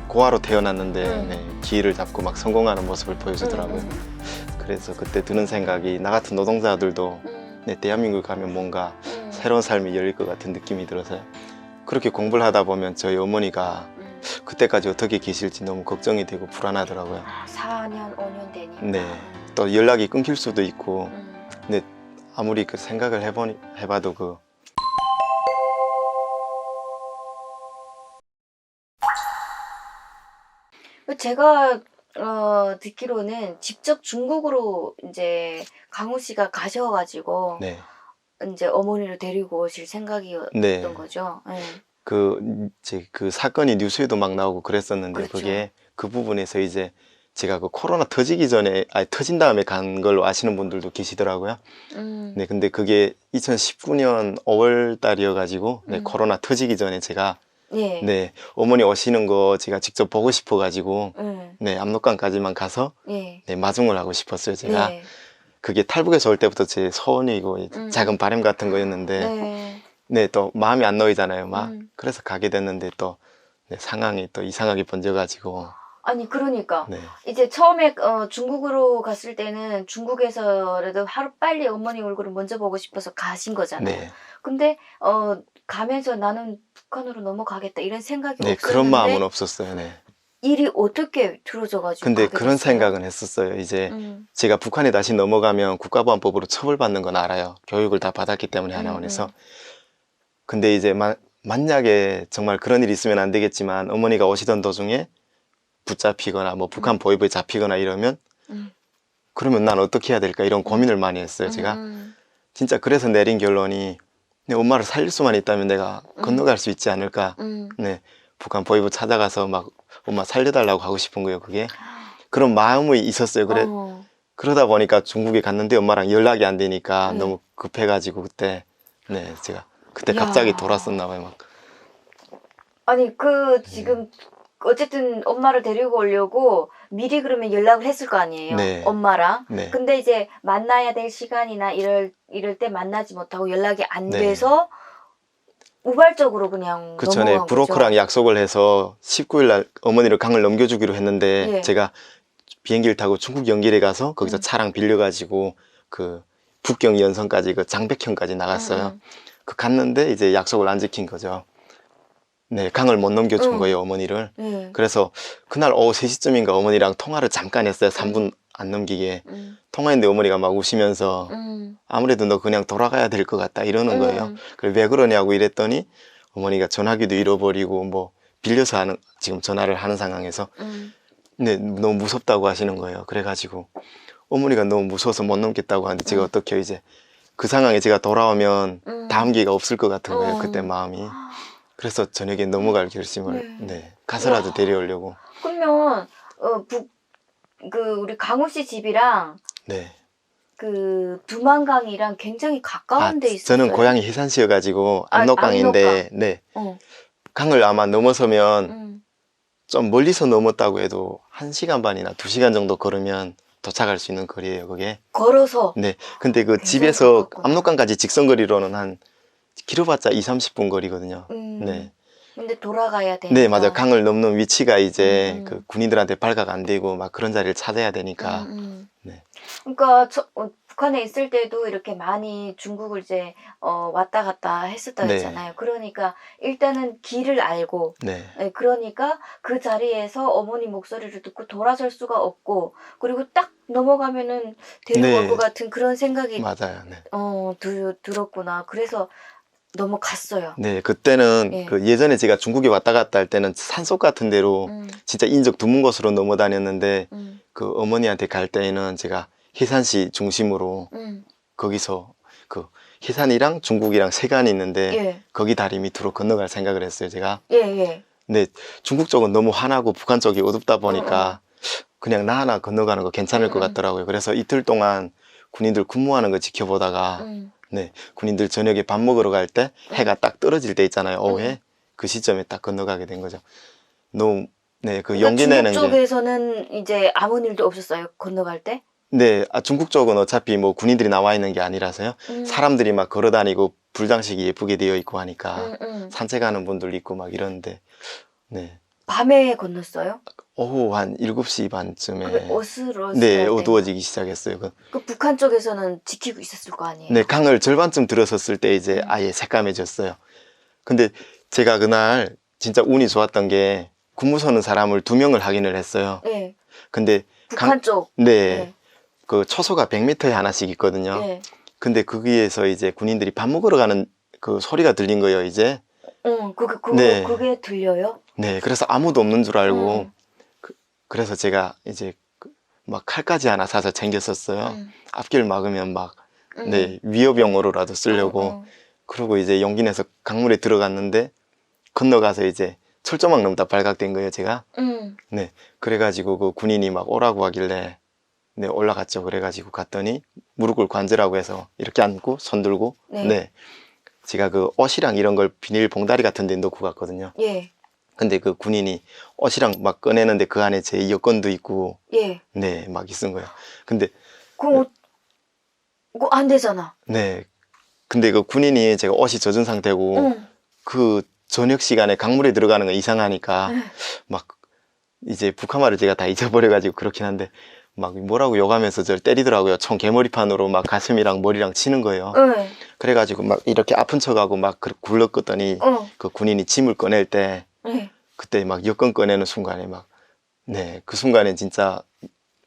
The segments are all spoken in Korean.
고아로 태어났는데 네, 기회를 잡고 막 성공하는 모습을 보여주더라고요. 그래서 그때 드는 생각이 나 같은 노동자들도 네, 대한민국 가면 뭔가 새로운 삶이 열릴 것 같은 느낌이 들어서요. 그렇게 공부를 하다 보면 저희 어머니가 그때까지 어떻게 계실지 너무 걱정이 되고 불안하더라고요. 4년, 5년 되니까. 네, 또 연락이 끊길 수도 있고 근데 아무리 그 생각을 해봐도 그 제가 듣기로는 직접 중국으로 이제 강우 씨가 가셔가지고 네, 이제 어머니를 데리고 오실 생각이었던 네. 거죠. 네. 이제 그 사건이 뉴스에도 막 나오고 그랬었는데 그렇죠. 그게 그 부분에서 이제 제가 그 코로나 터지기 전에 아니 터진 다음에 간 걸로 아시는 분들도 계시더라고요. 네, 근데 그게 2019년 5월 달이어가지고 네, 코로나 터지기 전에 제가 예. 네, 어머니 오시는 거 제가 직접 보고 싶어가지고 예. 네, 압록강까지만 가서 예. 네, 마중을 하고 싶었어요. 제가 네. 그게 탈북에서 올 때부터 제 소원이고 작은 바람 같은 거였는데 네. 네, 또 마음이 안 놓이잖아요, 막. 음. 그래서 가게 됐는데 또 네, 상황이 또 이상하게 번져가지고 아니 그러니까 네, 이제 처음에 중국으로 갔을 때는 중국에서라도 하루 빨리 어머니 얼굴을 먼저 보고 싶어서 가신 거잖아요. 네, 근데 가면서 나는 북한으로 넘어가겠다 이런 생각이 네, 없었는데 그런 마음은 없었어요. 네. 일이 어떻게 들어져가지고 근데 가게 그런 됐어요? 생각은 했었어요. 이제 제가 북한에 다시 넘어가면 국가보안법으로 처벌받는 건 알아요. 교육을 다 받았기 때문에 하나원에서. 근데 이제 만약에 정말 그런 일이 있으면 안 되겠지만 어머니가 오시던 도중에 붙잡히거나 뭐 북한 보위부에 잡히거나 이러면 그러면 난 어떻게 해야 될까 이런 고민을 많이 했어요. 제가 진짜 그래서 내린 결론이 내 엄마를 살릴 수만 있다면 내가 건너갈 수 있지 않을까. 네, 북한 보위부 찾아가서 막 엄마 살려달라고 하고 싶은 거예요. 그게 그런 마음이 있었어요. 그러다 보니까 중국에 갔는데 엄마랑 연락이 안 되니까 너무 급해가지고 그때 네, 제가 그때 갑자기 돌았었나 봐요. 막. 아니 지금 어쨌든 엄마를 데리고 오려고 미리 그러면 연락을 했을 거 아니에요. 네. 엄마랑. 네. 근데 이제 만나야 될 시간이나 이럴 때 만나지 못하고 연락이 안 네. 돼서 우발적으로 그냥 그 전에 넘어간 브로커랑 거죠. 약속을 해서 19일 날 어머니를 강을 넘겨주기로 했는데 예. 제가 비행기를 타고 중국 연길에 가서 거기서 차랑 빌려가지고 그 북경 연선까지 그 장백현까지 나갔어요. 그 갔는데 이제 약속을 안 지킨 거죠. 네, 강을 못 넘겨준 거예요, 어머니를. 그래서 그날 오후 3시쯤인가 어머니랑 통화를 잠깐 했어요. 3분 안 넘기게. 통화했는데 어머니가 막 우시면서 아무래도 너 그냥 돌아가야 될 것 같다 이러는 거예요. 그래 왜 그러냐고 이랬더니 어머니가 전화기도 잃어버리고 뭐 빌려서 지금 전화를 하는 상황에서 네, 너무 무섭다고 하시는 거예요. 그래가지고 어머니가 너무 무서워서 못 넘겠다고 하는데 제가 어떻게 이제 그 상황에 제가 돌아오면 다음 기회가 없을 것 같은 거예요. 그때 마음이. 그래서 저녁에 넘어갈 결심을 네, 가서라도 데려오려고. 그러면 우리 강우 씨 집이랑 네. 그 두만강이랑 굉장히 가까운 데 있어요. 저는 고향이 해산시여가지고 압록강인데 네. 강을 아마 넘어서면 좀 멀리서 넘었다고 해도 1시간 반이나 2시간 정도 걸으면 도착할 수 있는 거리예요, 그게. 걸어서? 네. 근데 그 집에서 압록강까지 직선거리로는 한 길어봤자 20-30분 거리거든요. 네. 근데 돌아가야 되니까. 네, 맞아요. 강을 넘는 위치가 이제 그 군인들한테 발각 안 되고 막 그런 자리를 찾아야 되니까. 네. 그러니까 북한에 있을 때도 이렇게 많이 중국을 이제 왔다 갔다 했었다 했잖아요. 그러니까 일단은 길을 알고 네. 그러니까 그 자리에서 어머니 목소리를 듣고 돌아설 수가 없고 그리고 딱 넘어가면은 데려올 것 같은 그런 생각이 맞아요. 네. 들었구나. 그래서 넘어갔어요. 네, 그때는 그 예전에 제가 중국에 왔다 갔다 할 때는 산속 같은 데로 진짜 인적 드문 곳으로 넘어다녔는데 그 어머니한테 갈 때에는 제가 해산시 중심으로 거기서 그 해산이랑 중국이랑 세간이 있는데 거기 다리 밑으로 건너갈 생각을 했어요, 제가. 근데 중국 쪽은 너무 환하고 북한 쪽이 어둡다 보니까 그냥 나 하나 건너가는 거 괜찮을 것 같더라고요. 그래서 이틀 동안 군인들 근무하는 거 지켜보다가 네, 군인들 저녁에 밥 먹으러 갈 때 해가 딱 떨어질 때 있잖아요, 오후에. 그 시점에 딱 건너가게 된 거죠. 너무 네, 그 용기 내는 게. 중국 쪽에서는 이제 아무 일도 없었어요, 건너갈 때? 네, 중국 쪽은 어차피 뭐 군인들이 나와 있는 게 아니라서요. 사람들이 막 걸어 다니고 불장식이 예쁘게 되어 있고 하니까 응, 응. 산책하는 분들 있고 막 이러는데, 네. 밤에 건넜어요? 오후 한 7시 그 반쯤에, 네, 어슬어슬할 때인가? 어두워지기 시작했어요. 그 북한 쪽에서는 지키고 있었을 거 아니에요? 네, 강을 절반쯤 들어섰을 때 이제 음. 아예 새까매졌어요. 근데 제가 그날 진짜 운이 좋았던 게 군무 서는 사람을 2명을 확인을 했어요. 네. 근데 북한 쪽. 네, 네. 그 초소가 100m에 하나씩 있거든요. 네. 근데 거기에서 이제 군인들이 밥 먹으러 가는 그 소리가 들린 거예요, 이제. 네. 그게 들려요? 네, 그래서 아무도 없는 줄 알고, 응. 그래서 제가 이제 막 칼까지 하나 사서 챙겼었어요. 응. 앞길 막으면 막, 응. 네, 위협용으로라도 쓰려고. 응, 응. 그러고 이제 용기 내서 강물에 들어갔는데, 건너가서 이제 철조망 넘다 발각된 거예요, 제가. 응. 네, 그래가지고 그 군인이 막 오라고 하길래, 네, 올라갔죠. 그래가지고 갔더니, 무릎 꿇고 앉으라고 해서 이렇게 앉고, 손 들고, 네. 네. 제가 그 옷이랑 이런 걸 비닐 봉다리 같은 데 넣고 갔거든요. 예. 근데 그 군인이 옷이랑 막 꺼내는데 그 안에 제 여권도 있고, 예. 네, 막 있은 거예요. 근데, 그거 안 되잖아. 네. 근데 그 군인이 제가 옷이 젖은 상태고, 응. 그 저녁 시간에 강물에 들어가는 건 이상하니까, 응. 막, 이제 북한말을 제가 다 잊어버려가지고 그렇긴 한데, 막 뭐라고 욕하면서 저를 때리더라고요. 총 개머리판으로 막 가슴이랑 머리랑 치는 거예요. 응. 그래가지고 막 이렇게 아픈 척하고 막 굴렀거더니, 응. 그 군인이 짐을 꺼낼 때, 예. 그때 막 여권 꺼내는 순간에 막, 네, 그 순간에 진짜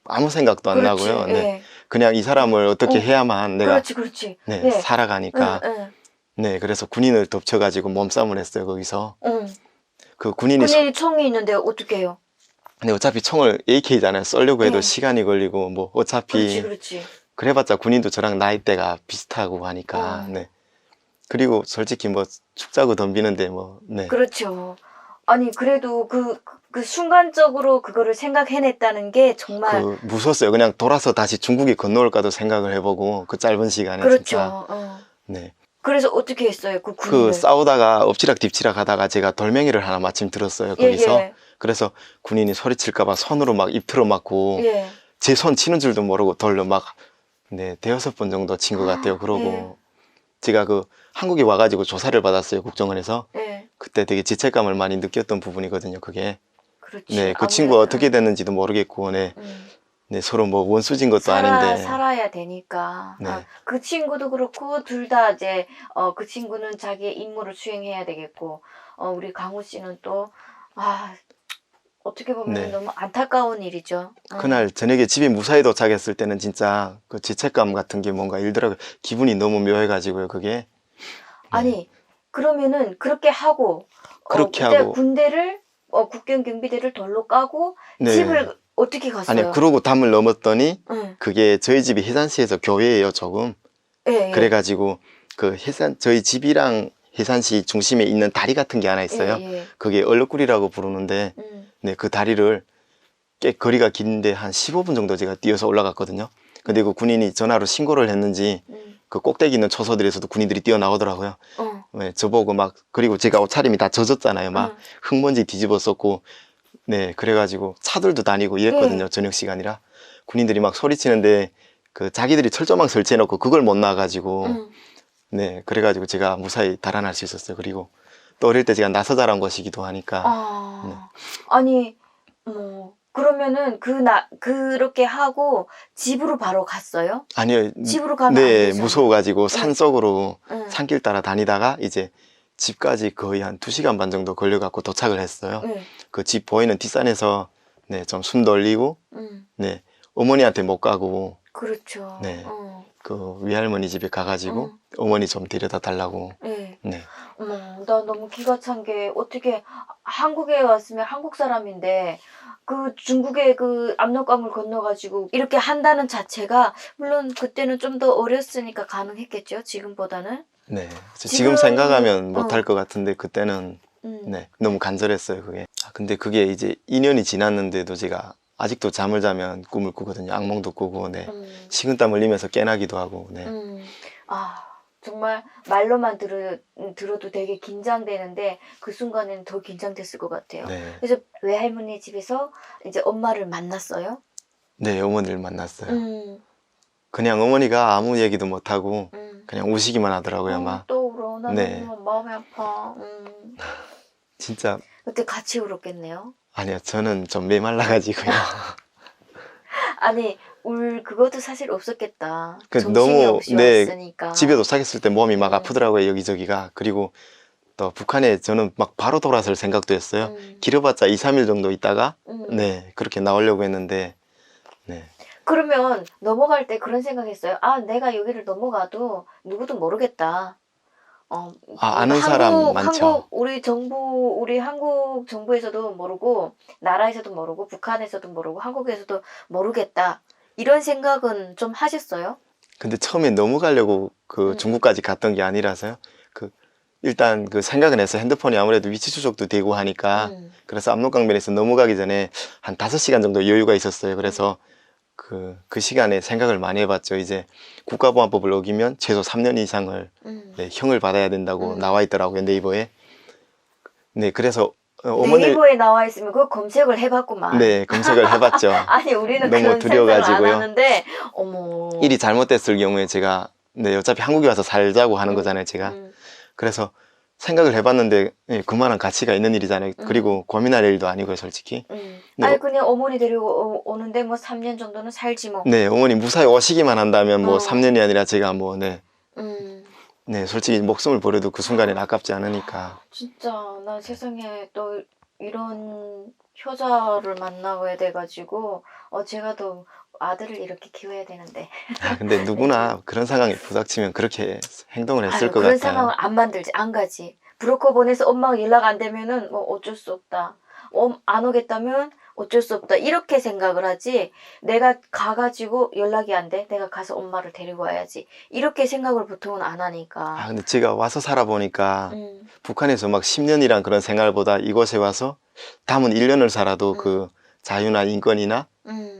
아무 생각도 안 그렇지. 나고요. 네. 예. 그냥 이 사람을 어떻게 어. 해야만 내가, 그렇지. 네, 예. 살아가니까, 응. 네, 그래서 군인을 덮쳐가지고 몸싸움을 했어요, 거기서. 응. 그 군인이, 군인이 총이 있는데 어떻게 해요? 근데 어차피 총을 AK잖아요. 쏘려고 해도 네. 시간이 걸리고, 뭐, 어차피, 그렇지. 그래봤자 군인도 저랑 나이대가 비슷하고 하니까, 어. 네. 그리고 솔직히 뭐, 축자고 덤비는데 뭐, 네. 그렇죠. 아니, 그래도 그 순간적으로 그거를 생각해냈다는 게 정말, 그, 무서웠어요. 그냥 돌아서 다시 중국에 건너올까도 생각을 해보고, 그 짧은 시간에 진짜. 그렇죠. 어. 네. 그래서 어떻게 했어요, 그 그 군인을? 싸우다가 엎치락 뒤치락 하다가 제가 돌멩이를 하나 마침 들었어요, 거기서. 예. 그래서 군인이 소리칠까봐 손으로 막 입틀어 맞고, 예. 제 손 치는 줄도 모르고 돌로 막, 네, 대여섯 번 정도 친 것 같아요. 그러고, 제가 그 한국에 와가지고 조사를 받았어요, 국정원에서. 예. 그때 되게 죄책감을 많이 느꼈던 부분이거든요, 그게. 그렇지. 네, 그 친구가 어떻게 됐는지도 모르겠고, 네, 네, 서로 뭐 원수진 것도 아닌데. 살아야 되니까. 네. 그 친구도 그렇고, 둘 다 이제, 그 친구는 자기의 임무를 수행해야 되겠고, 우리 강우 씨는 또, 어떻게 보면 네. 너무 안타까운 일이죠. 그날 저녁에 집에 무사히 도착했을 때는 진짜 그 죄책감 같은 게 뭔가 일더라고요. 기분이 너무 묘해가지고요, 그게. 아니, 그러면은 그렇게 하고, 그렇게 그때 하고. 군대를, 국경 경비대를 덜로 까고, 네. 집을 어떻게 갔어요? 아니, 그러고 담을 넘었더니 응. 그게 저희 집이 해산시에서 교외예요, 조금. 예. 그래가지고 그 저희 집이랑 해산시 중심에 있는 다리 같은 게 하나 있어요. 예. 그게 얼룩굴이라고 부르는데, 네, 그 다리를 꽤 거리가 긴데 한 15분 정도 제가 뛰어서 올라갔거든요. 근데 그 군인이 전화로 신고를 했는지 그 꼭대기 있는 초소들에서도 군인들이 뛰어나오더라고요. 네, 저보고 막, 그리고 제가 옷차림이 다 젖었잖아요. 막 흙먼지 뒤집었었고, 네, 그래가지고 차들도 다니고 이랬거든요. 저녁 시간이라. 군인들이 막 소리치는데 그 자기들이 철조망 설치해놓고 그걸 못 나와가지고, 네, 그래가지고 제가 무사히 달아날 수 있었어요. 그리고 또 어릴 때 제가 나서 자란 것이기도 하니까. 네. 아니, 그러면은 그렇게 하고 집으로 바로 갔어요? 아니요. 집으로 가면 안 네, 되잖아요. 무서워가지고 산속으로 응. 산길 따라 다니다가 이제 집까지 거의 한 2시간 반 정도 걸려갖고 도착을 했어요. 그 집 보이는 뒷산에서 네, 좀 숨 돌리고, 네, 어머니한테 못 가고, 그렇죠. 네, 그 외할머니 집에 가가지고 어머니 좀 데려다 달라고. 네. 네. 나 너무 기가 찬 게 어떻게 한국에 왔으면 한국 사람인데 그 중국의 그 압록강을 건너가지고 이렇게 한다는 자체가 물론 그때는 좀 더 어렸으니까 가능했겠죠. 지금보다는. 네. 지금 생각하면 못할 것 같은데 그때는 네, 너무 간절했어요, 그게. 근데 그게 이제 2년이 지났는데도 제가 아직도 잠을 자면 꿈을 꾸거든요. 악몽도 꾸고, 네. 식은땀 흘리면서 깨나기도 하고, 네. 정말 말로만 들어도 되게 긴장되는데 그 순간에는 더 긴장됐을 것 같아요. 네. 그래서 외할머니 집에서 이제 엄마를 만났어요? 네, 어머니를 만났어요. 그냥 어머니가 아무 얘기도 못하고 그냥 우시기만 하더라고요, 막. 또 나 네. 너무 마음이 아파. 진짜 그때 같이 울었겠네요. 아니요, 저는 좀 메말라가지고요. 아니 그것도 사실 없었겠다. 그 정신이 너무, 없이 네, 왔으니까. 집에 도착했을 때 몸이 막 음. 아프더라고요, 여기저기가. 그리고 또 북한에 저는 막 바로 돌아설 생각도 했어요. 음. 길어봤자 2, 3일 정도 있다가 음. 그렇게 나오려고 했는데 네. 그러면 넘어갈 때 그런 생각했어요. 아, 내가 여기를 넘어가도 누구도 모르겠다. 아는 사람 많죠. 우리 한국 정부에서도 모르고, 나라에서도 모르고, 북한에서도 모르고, 한국에서도 모르겠다. 이런 생각은 좀 하셨어요? 근데 처음에 넘어가려고 그 중국까지 갔던 게 아니라서요. 일단 그 생각은 했어요. 핸드폰이 아무래도 위치 추적도 되고 하니까. 그래서 압록강변에서 넘어가기 전에 한 5시간 정도 여유가 있었어요. 그래서 그 시간에 생각을 많이 해봤죠. 이제 국가보안법을 어기면 최소 3년 이상을 네, 형을 받아야 된다고 나와 있더라고요. 네이버에. 네, 그래서 어머니 네이버에 나와 있으면 그거 검색을 해봤구만. 네, 검색을 해봤죠. 아니 우리는 너무 그런 생각을 안 두려워가지고요. 하는데 어머. 일이 잘못됐을 경우에 제가 네, 어차피 한국에 와서 살자고 하는 거잖아요, 제가. 그래서 생각을 해봤는데 그만한 가치가 있는 일이잖아요. 그리고 고민할 일도 아니고요, 솔직히. 아니 그냥 어머니 데리고 오는데 뭐 3년 정도는 살지 뭐. 네, 어머니 무사히 오시기만 한다면 뭐 3년이 아니라 제가 뭐 네, 솔직히 목숨을 버려도 그 순간엔 아깝지 않으니까. 진짜 난 세상에 또 이런 효자를 만나야 돼가지고 제가 또 아들을 이렇게 키워야 되는데. 근데 누구나 그런 상황에 부닥치면 그렇게 행동을 했을 것 그런 같아요. 상황을 안 만들지, 안 가지. 브로커 보내서 엄마가 연락 안 되면은 뭐 어쩔 수 없다. 안 오겠다면 어쩔 수 없다. 이렇게 생각을 하지. 내가 가가지고 연락이 안 돼. 내가 가서 엄마를 데리고 와야지. 이렇게 생각을 보통은 안 하니까. 근데 제가 와서 살아보니까 북한에서 막 10년이란 그런 생활보다 이곳에 와서 남은 1년을 살아도 그 자유나 인권이나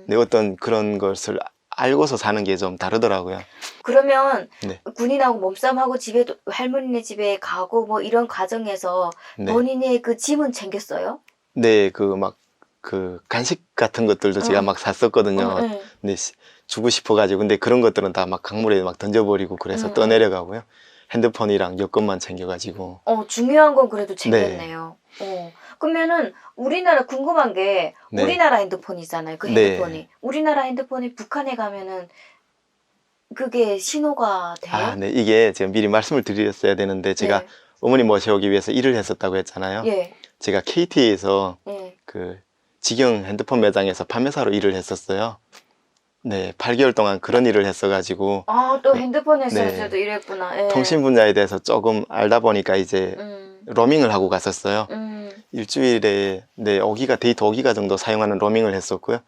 내 어떤 그런 것을 알고서 사는 게 좀 다르더라고요. 그러면 네. 군인하고 몸싸움하고 집에 할머니네 집에 가고 뭐 이런 과정에서 네. 본인의 그 짐은 챙겼어요? 네, 그 간식 같은 것들도 제가 막 샀었거든요. 근데 주고 싶어가지고. 근데 그런 것들은 다 막 강물에 막 던져버리고 그래서 떠내려가고요. 핸드폰이랑 여권만 챙겨가지고. 중요한 건 그래도 챙겼네요. 그러면은 우리나라 궁금한 게 네. 우리나라 핸드폰이잖아요. 그 핸드폰이. 우리나라 핸드폰이 북한에 가면은 그게 신호가 돼요? 네, 이게 제가 미리 말씀을 드렸어야 되는데 제가 어머니 모셔오기 위해서 일을 했었다고 했잖아요. 예. 제가 KT에서 예. 그 직영 핸드폰 매장에서 판매사로 일을 했었어요. 네, 8개월 동안 그런 일을 했어가지고. 또 핸드폰에서 네. 저도 일했구나. 예. 통신 분야에 대해서 조금 알다 보니까 이제 로밍을 하고 갔었어요. 일주일에 데이터 5기가 정도 사용하는 로밍을 했었고요.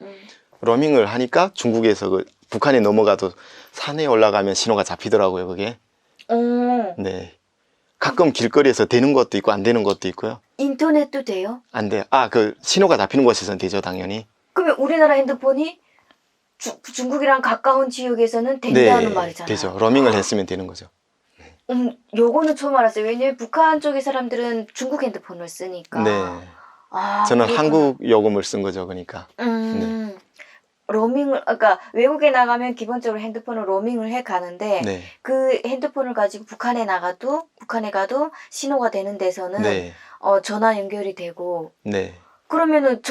로밍을 하니까 중국에서 북한에 넘어가도 산에 올라가면 신호가 잡히더라고요, 그게. 네. 가끔 길거리에서 되는 것도 있고 안 되는 것도 있고요. 인터넷도 돼요? 안 돼요. 그 신호가 잡히는 곳에서는 되죠, 당연히. 그러면 우리나라 핸드폰이 중국이랑 가까운 지역에서는 된다는 말이잖아요. 되죠. 로밍을 했으면 되는 거죠. 요거는 처음 알았어요. 왜냐면 북한 쪽의 사람들은 중국 핸드폰을 쓰니까. 네. 저는 그렇구나. 한국 요금을 쓴 거죠, 그러니까. 그러니까 외국에 나가면 기본적으로 핸드폰을 로밍을 해 가는데 네. 그 핸드폰을 가지고 북한에 가도 신호가 되는 데서는 전화 연결이 되고. 네. 그러면은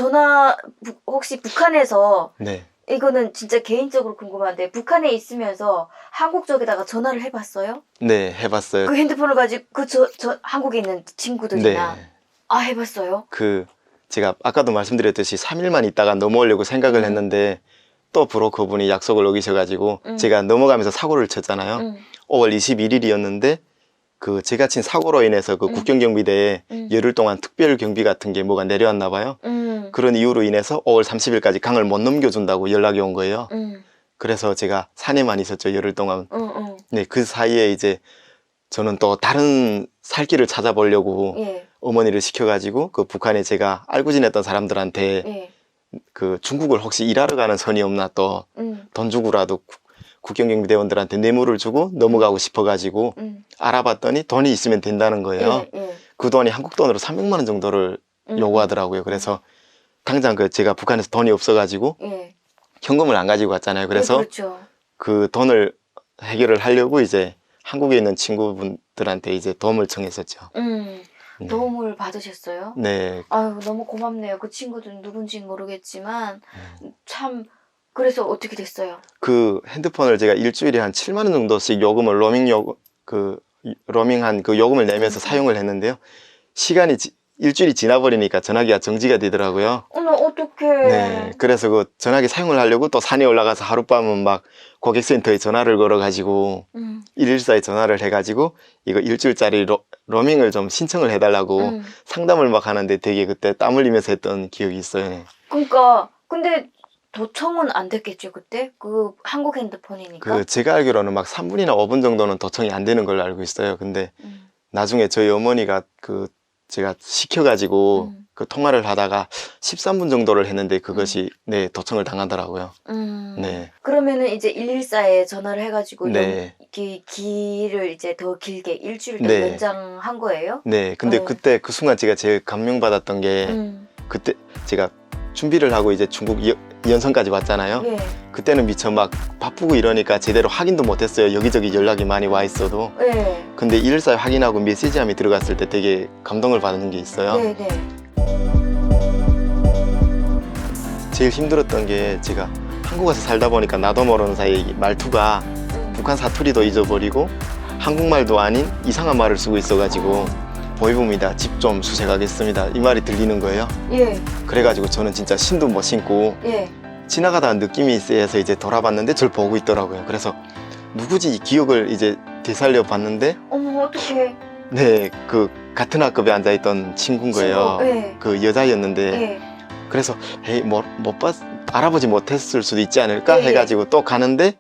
혹시 북한에서 네. 이거는 진짜 개인적으로 궁금한데 북한에 있으면서 한국 쪽에다가 전화를 해봤어요? 네, 해봤어요. 그 핸드폰을 가지고 한국에 있는 친구들이나. 해봤어요? 제가 아까도 말씀드렸듯이 3일만 있다가 넘어오려고 생각을 했는데 또 브로커분이 약속을 어기셔가지고 제가 넘어가면서 사고를 쳤잖아요. 5월 21일이었는데 제가 친 사고로 인해서 국경경비대에 열흘 동안 특별 경비 같은 게 뭐가 내려왔나 봐요. 그런 이유로 인해서 5월 30일까지 강을 못 넘겨준다고 연락이 온 거예요. 그래서 제가 산에만 있었죠, 열흘 동안. 네, 그 사이에 이제 저는 또 다른 살 길을 찾아보려고 어머니를 시켜가지고 북한에 제가 알고 지냈던 사람들한테 중국을 혹시 일하러 가는 선이 없나 또 돈 주고라도 국경경비대원들한테 뇌물을 주고 넘어가고 싶어가지고 알아봤더니 돈이 있으면 된다는 거예요. 그 돈이 한국 돈으로 300만 원 정도를 요구하더라고요. 그래서 당장 제가 북한에서 돈이 없어가지고 현금을 안 가지고 갔잖아요. 그래서 그렇죠. 그 돈을 해결을 하려고 이제 한국에 있는 친구분들한테 이제 도움을 청했었죠. 네. 도움을 받으셨어요? 네. 아유, 너무 고맙네요. 그 친구들은 누군지는 모르겠지만 참 그래서 어떻게 됐어요? 그 핸드폰을 제가 일주일에 한 7만 원 정도씩 요금을 로밍한 그 요금을 내면서 사용을 했는데요. 시간이 일주일이 지나버리니까 전화기가 정지가 되더라고요. 나 어떡해. 네. 그래서 그 전화기 사용을 하려고 또 산에 올라가서 하룻밤은 막 고객센터에 전화를 걸어가지고 114에 전화를 해가지고 이거 일주일짜리 로밍을 좀 신청을 해달라고 상담을 막 하는데 되게 그때 땀 흘리면서 했던 기억이 있어요. 네. 그러니까 근데 도청은 안 됐겠죠 그때? 그 한국 핸드폰이니까. 그 제가 알기로는 막 3분이나 5분 정도는 도청이 안 되는 걸로 알고 있어요. 근데 나중에 저희 어머니가 그 제가 시켜가지고 그 통화를 하다가 13분 정도를 했는데 그것이 네 도청을 당하더라고요. 네. 그러면은 이제 114에 전화를 해가지고 네. 기를 이제 더 길게 일주일 더 네. 연장한 거예요? 네. 근데 네. 그때 그 순간 제가 제일 감명받았던 게 그때 제가 준비를 하고 이제 중국 연선까지 왔잖아요. 예. 그때는 미처 막 바쁘고 이러니까 제대로 확인도 못했어요. 여기저기 연락이 많이 와 있어도. 예. 근데 114에 확인하고 메시지함이 들어갔을 때 되게 감동을 받는 게 있어요. 네네. 제일 힘들었던 게 제가 한국 와서 살다 보니까 나도 모르는 사이에 말투가 북한 사투리도 잊어버리고 한국말도 아닌 이상한 말을 쓰고 있어가지고 보이봅니다. 집 좀 수색하겠습니다. 이 말이 들리는 거예요. 예. 그래가지고 저는 진짜 신도 못 신고 예. 지나가다 느낌이 세서 이제 돌아봤는데 저를 보고 있더라고요. 그래서 누구지 기억을 이제 되살려 봤는데 어머 어떡해. 네, 그 같은 학급에 앉아있던 친구인 거예요. 친구, 예. 그 여자였는데 예. 그래서 에이 못 알아보지 못했을 수도 있지 않을까 예, 예. 해가지고 또 가는데